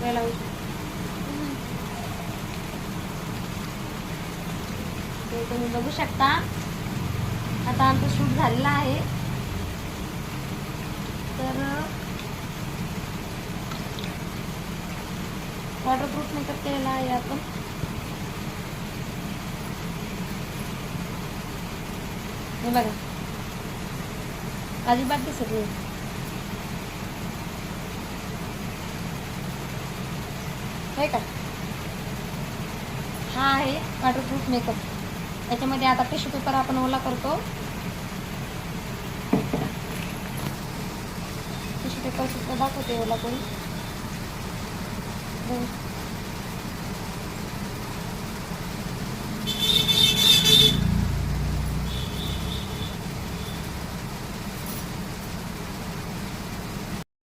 Spray लावू. ते तुम्ही बघू शकता. आता आमचं शूट झालेलं आहे. तर वॉटरप्रूफ मेकअप केलेला आहे आपण. हे बघा, अजिबात दिसत नाही. हे का, हा आहे वॉटरप्रूफ मेकअप. त्याच्यामध्ये आता टिश्यू पेपर आपण ओला करतो. टिश्यू पेपर सुद्धा दाखवते ओला करून.